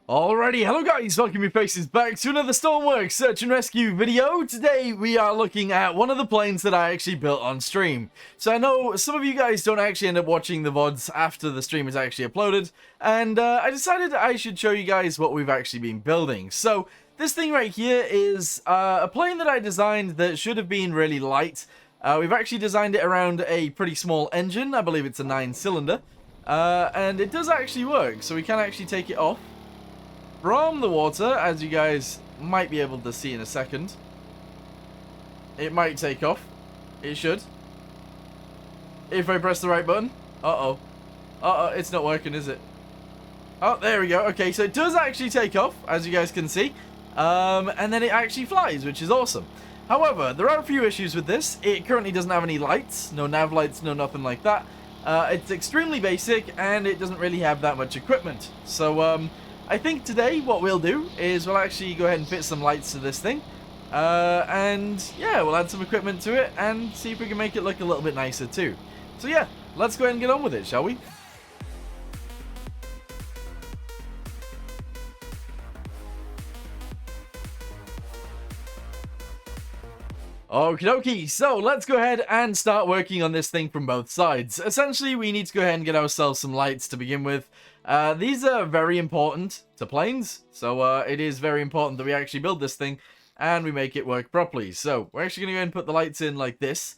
Alrighty, hello guys, welcome your faces back to another Stormworks search and rescue video. Today we are looking at one of the planes that I actually built on stream. So I know some of you guys don't actually end up watching the VODs after the stream is actually uploaded, and I decided I should show you guys what we've actually been building. So this thing right here is a plane that I designed that should have been really light. We've actually designed it around a pretty small engine. I believe it's a 9-cylinder, and it does actually work, so we can actually take it off from the water, as you guys might be able to see in a second. It might take off. It should. If I press the right button. Uh-oh. Uh-oh, it's not working, is it? Oh, there we go. Okay, so it does actually take off, as you guys can see. And then it actually flies, which is awesome. However, there are a few issues with this. It currently doesn't have any lights. No nav lights, no nothing like that. It's extremely basic, and it doesn't really have that much equipment. So, I think today what we'll do is we'll actually go ahead and fit some lights to this thing. And yeah, we'll add some equipment to it and see if we can make it look a little bit nicer too. So yeah, let's go ahead and get on with it, shall we? Okie dokie, so let's go ahead and start working on this thing from both sides. Essentially, we need to go ahead and get ourselves some lights to begin with. These are very important to planes, so it is very important that we actually build this thing and we make it work properly. So we're actually going to go ahead and put the lights in like this.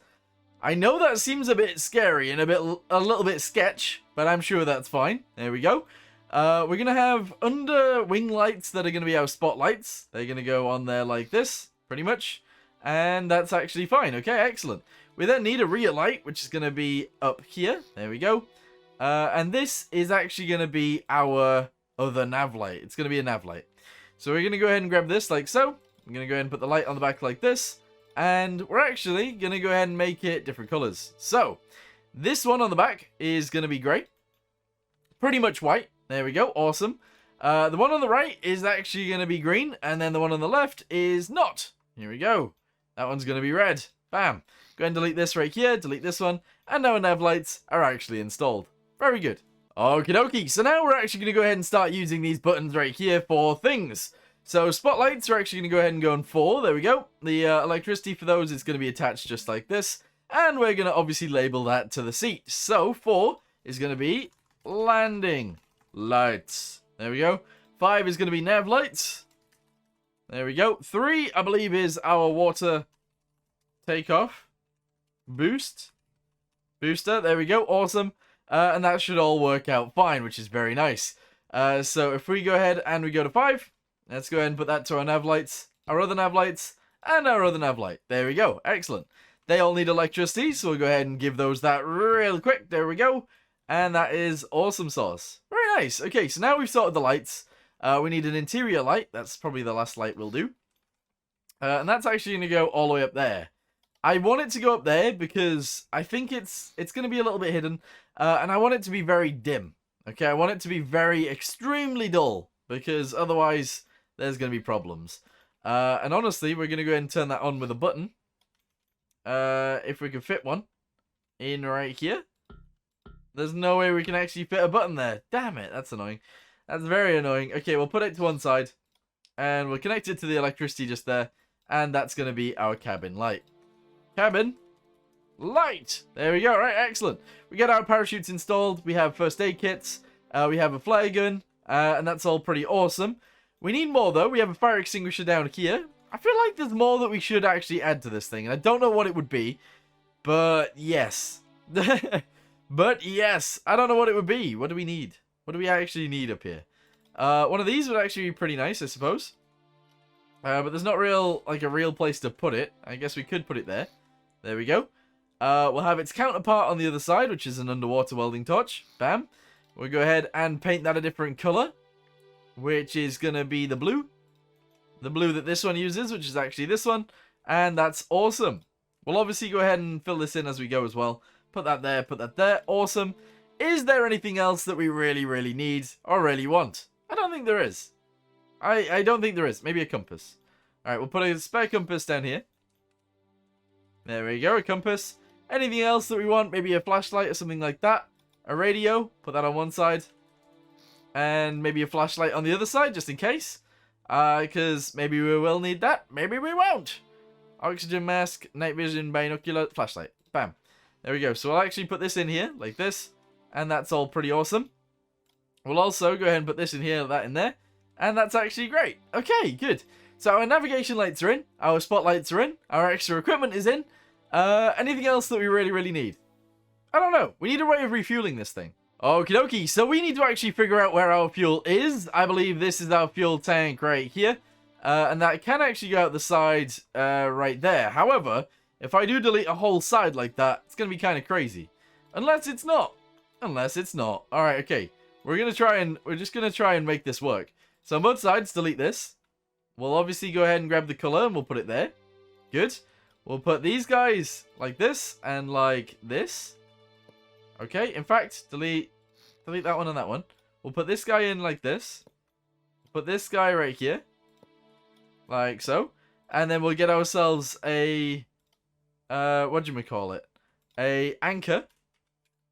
I know that seems a bit scary and a little bit sketch, but I'm sure that's fine. There we go. We're going to have under wing lights that are going to be our spotlights. They're going to go on there like this, pretty much. And that's actually fine. Okay, excellent. We then need a rear light, which is going to be up here. There we go. And this is actually going to be our other nav light. It's going to be a nav light. So we're going to go ahead and grab this like so. I'm going to go ahead and put the light on the back like this. And we're actually going to go ahead and make it different colors. So this one on the back is going to be grey. Pretty much white. There we go. Awesome. The one on the right is actually going to be green. And then the one on the left is not. Here we go. That one's going to be red. Bam. Go ahead and delete this right here. Delete this one. And now our nav lights are actually installed. Very good. Okie dokie. So now we're actually going to go ahead and start using these buttons right here for things. So spotlights are actually going to go ahead and go on 4. There we go. The electricity for those is going to be attached just like this. And we're going to obviously label that to the seat. So 4 is going to be landing lights. There we go. 5 is going to be nav lights. There we go. 3, I believe, is our water takeoff booster. There we go. Awesome. And that should all work out fine, which is very nice. So if we go ahead and we go to 5, let's go ahead and put that to our nav lights, our other nav lights, and our other nav light. There we go. Excellent. They all need electricity, so we'll go ahead and give those that real quick. There we go. And that is awesome sauce. Very nice. Okay, so now we've sorted the lights. We need an interior light. That's probably the last light we'll do. And that's actually going to go all the way up there. I want it to go up there because I think it's going to be a little bit hidden. And I want it to be very dim. Okay, I want it to be very extremely dull. Because otherwise, there's going to be problems. And honestly, we're going to go ahead and turn that on with a button. If we can fit one in right here. There's no way we can actually fit a button there. Damn it, that's annoying. That's very annoying. Okay, we'll put it to one side. And we'll connect it to the electricity just there. And that's going to be our cabin light. Cabin light. There we go. Right, excellent. We get our parachutes installed. We have first aid kits. We have a flare gun. And that's all pretty awesome. We need more, though. We have a fire extinguisher down here. I feel like there's more that we should actually add to this thing. And I don't know what it would be. But yes. But yes. I don't know what it would be. What do we need? What do we actually need up here? One of these would actually be pretty nice, I suppose. But there's not a real place to put it. I guess we could put it there. There we go. We'll have its counterpart on the other side, which is an underwater welding torch. Bam. We'll go ahead and paint that a different color, which is going to be the blue. The blue that this one uses, which is actually this one. And that's awesome. We'll obviously go ahead and fill this in as we go as well. Put that there, put that there. Awesome. Is there anything else that we really, really need or really want? I don't think there is. I don't think there is. Maybe a compass. Alright, we'll put a spare compass down here. There we go, a compass. Anything else that we want? Maybe a flashlight or something like that. A radio. Put that on one side. And maybe a flashlight on the other side, just in case. Because maybe we will need that. Maybe we won't. Oxygen mask, night vision, binocular, flashlight. Bam. There we go. So we'll actually put this in here, like this. And that's all pretty awesome. We'll also go ahead and put this in here, that in there. And that's actually great. Okay, good. So our navigation lights are in. Our spotlights are in. Our extra equipment is in. Anything else that we really need? I don't know. We need a way of refueling this thing. Okie dokie. So we need to actually figure out where our fuel is. I believe this is our fuel tank right here. And that can actually go out the side right there. However, if I do delete a whole side like that, it's going to be kind of crazy. Unless it's not. Unless it's not. Alright, okay. We're just going to try and make this work. So on both sides, delete this. We'll obviously go ahead and grab the color and we'll put it there. Good. We'll put these guys like this and like this. Okay, in fact, delete that one and that one. We'll put this guy in like this. Put this guy right here. Like so. And then we'll get ourselves a, whatchamacallit? A anchor.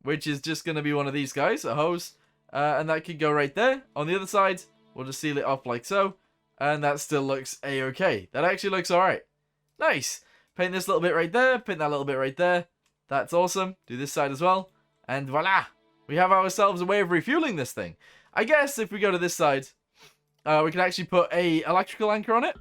Which is just going to be one of these guys, a hose. And that could go right there. On the other side, we'll just seal it off like so. And that still looks a-okay. That actually looks alright. Nice. Paint this little bit right there. Paint that little bit right there. That's awesome. Do this side as well. And voila! We have ourselves a way of refueling this thing. I guess if we go to this side, we can actually put a electrical anchor on it.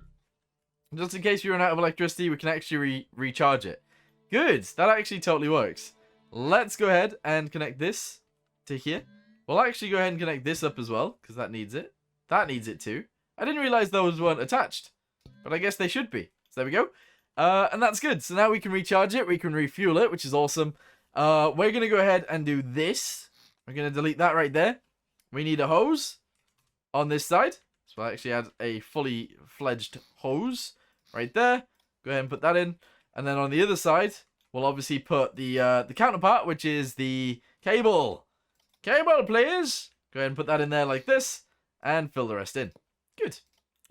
Just in case we run out of electricity, we can actually recharge it. Good! That actually totally works. Let's go ahead and connect this to here. We'll actually go ahead and connect this up as well, because that needs it. That needs it too. I didn't realize those weren't attached, but I guess they should be. So there we go. And that's good. So now we can recharge it, we can refuel it, which is awesome. We're going to go ahead and do this. We're going to delete that right there. We need a hose on this side. So we'll actually add a fully fledged hose right there. Go ahead and put that in. And then on the other side, we'll obviously put the counterpart, which is the cable. Cable, please. Go ahead and put that in there like this. And fill the rest in. Good.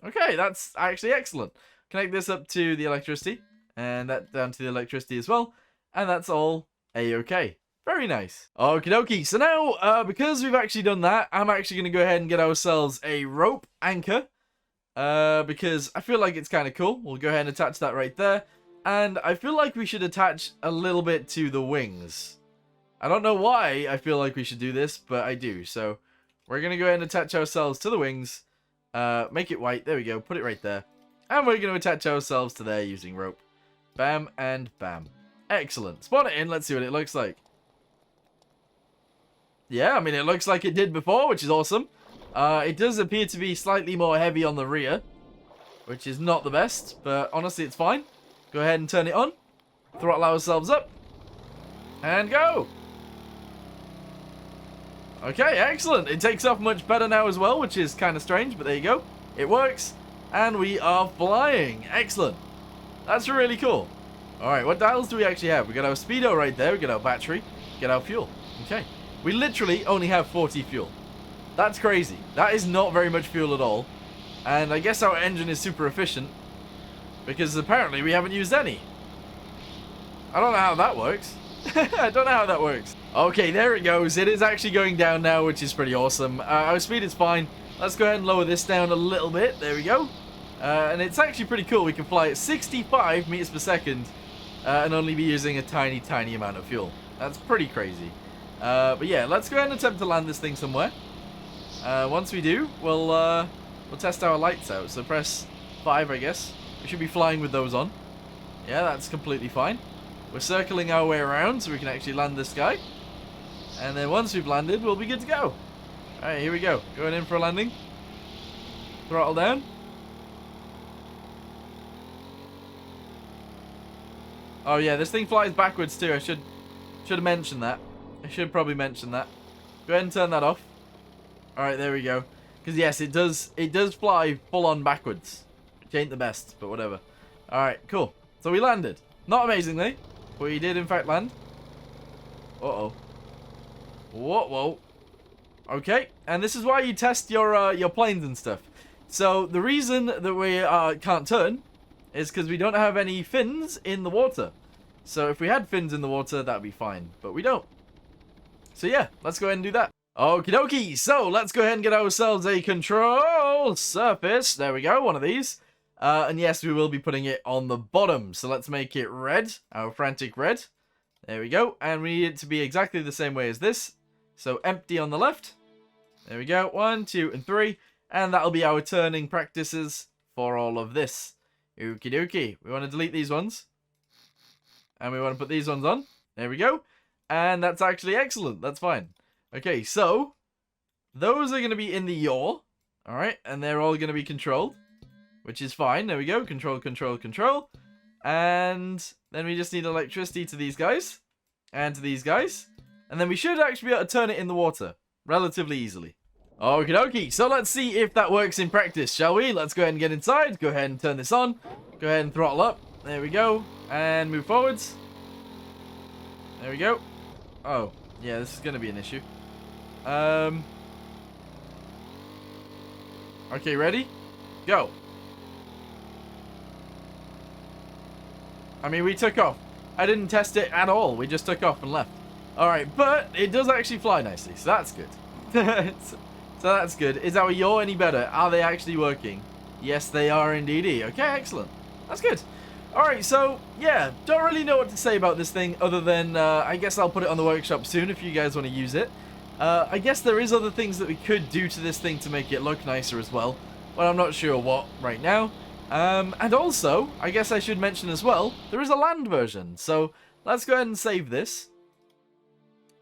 Okay, that's actually excellent. Connect this up to the electricity. And that down to the electricity as well. And that's all a-okay. Very nice. Okie dokie. So now, because we've actually done that, I'm actually going to go ahead and get ourselves a rope anchor. Because I feel like it's kind of cool. We'll go ahead and attach that right there. And I feel like we should attach a little bit to the wings. I don't know why I feel like we should do this, but I do. So we're going to go ahead and attach ourselves to the wings. Make it white. There we go. Put it right there. And we're going to attach ourselves to there using rope. Bam and bam. Excellent. Spawn it in. Let's see what it looks like. Yeah, I mean, it looks like it did before, which is awesome. It does appear to be slightly more heavy on the rear, which is not the best, but honestly, it's fine. Go ahead and turn it on. Throttle ourselves up. And go. Okay, excellent. It takes off much better now as well, which is kind of strange, but there you go. It works, and we are flying. Excellent. That's really cool. Alright, what dials do we actually have? We got our speedo right there, we got our battery, we got our fuel. Okay. We literally only have 40 fuel. That's crazy. That is not very much fuel at all. And I guess our engine is super efficient, because apparently we haven't used any. I don't know how that works. I don't know how that works. Okay, there it goes. It is actually going down now, which is pretty awesome. Our speed is fine. Let's go ahead and lower this down a little bit. There we go. And it's actually pretty cool. We can fly at 65 meters per second and only be using a tiny, tiny amount of fuel. That's pretty crazy. But yeah, let's go ahead and attempt to land this thing somewhere. Once we do, we'll test our lights out. So press 5, I guess. We should be flying with those on. Yeah, that's completely fine. We're circling our way around so we can actually land this guy. And then once we've landed, we'll be good to go. Alright, here we go. Going in for a landing. Throttle down. Oh yeah, this thing flies backwards too. I should have mentioned that. I should probably mention that. Go ahead and turn that off. Alright, there we go. Because yes, it does fly full on backwards. Which ain't the best, but whatever. Alright, cool. So we landed. Not amazingly, but we did in fact land. Uh-oh. Whoa. Okay, and this is why you test your planes and stuff. So the reason that we can't turn is because we don't have any fins in the water. So if we had fins in the water, that'd be fine, but we don't. So yeah, let's go ahead and do that. Okie dokie, so let's go ahead and get ourselves a control surface. There we go, one of these. And yes, we will be putting it on the bottom. So let's make it red, our frantic red. There we go. And we need it to be exactly the same way as this. So empty on the left. There we go, 1, 2, and 3. And that'll be our turning practices for all of this. Okie dokie. We want to delete these ones. And we want to put these ones on. There we go. And that's actually excellent. That's fine. Okay, so those are going to be in the yaw. Alright, and they're all going to be controlled, which is fine. There we go. Control, control, control. And then we just need electricity to these guys and to these guys. And then we should actually be able to turn it in the water relatively easily. Okie dokie. So let's see if that works in practice, shall we? Let's go ahead and get inside. Go ahead and turn this on. Go ahead and throttle up. There we go. And move forwards. There we go. Oh, yeah, this is going to be an issue. Okay, ready? Go. I mean, we took off. I didn't test it at all. We just took off and left. Alright, but it does actually fly nicely, so that's good. So that's good. Is our yaw any better? Are they actually working? Yes, they are indeed. Okay, excellent. That's good. Alright, so, yeah, don't really know what to say about this thing other than, I guess I'll put it on the workshop soon if you guys want to use it. I guess there is other things that we could do to this thing to make it look nicer as well, but I'm not sure what right now. And also, I guess I should mention as well, there is a land version, so let's go ahead and save this.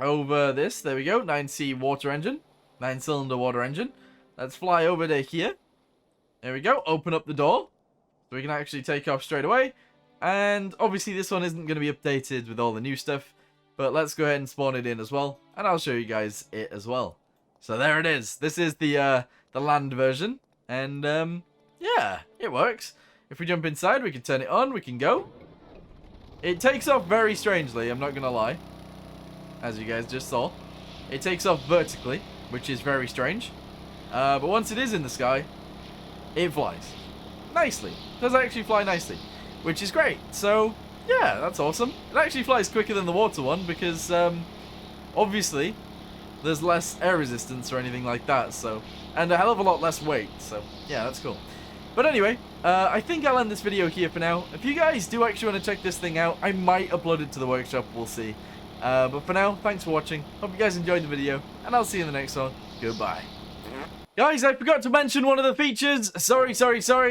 Over this, there we go, 9C water engine, 9-cylinder water engine. Let's fly over to here. There we go, open up the door, so we can actually take off straight away. And obviously this one isn't going to be updated with all the new stuff, but let's go ahead and spawn it in as well, and I'll show you guys it as well. So there it is. This is the land version, and yeah, it works. If we jump inside, we can turn it on, we can go. It takes off very strangely, I'm not going to lie. As you guys just saw. It takes off vertically, which is very strange. But once it is in the sky, it flies nicely. It does actually fly nicely, which is great. So, yeah, that's awesome. It actually flies quicker than the water one because, obviously, there's less air resistance or anything like that. So, and a hell of a lot less weight. So, yeah, that's cool. But anyway, I think I'll end this video here for now. If you guys do actually want to check this thing out, I might upload it to the workshop. We'll see. But for now, thanks for watching. Hope you guys enjoyed the video, and I'll see you in the next one. Goodbye. Guys, I forgot to mention one of the features. Sorry.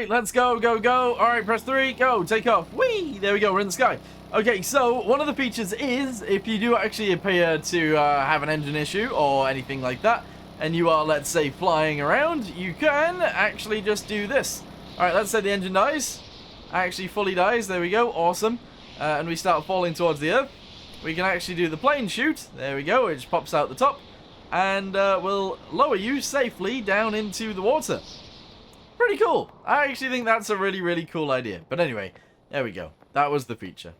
Let's go. Alright, press 3. Go. Take off. Whee! There we go. We're in the sky. Okay, so one of the features is if you do actually appear to have an engine issue or anything like that, and you are, let's say, flying around, you can actually just do this. Alright, let's say the engine dies. Actually fully dies. There we go. Awesome. And we start falling towards the earth. We can actually do the plane chute. There we go. It just pops out the top. And will lower you safely down into the water. Pretty cool. I actually think that's a really, really cool idea. But anyway, there we go. That was the feature.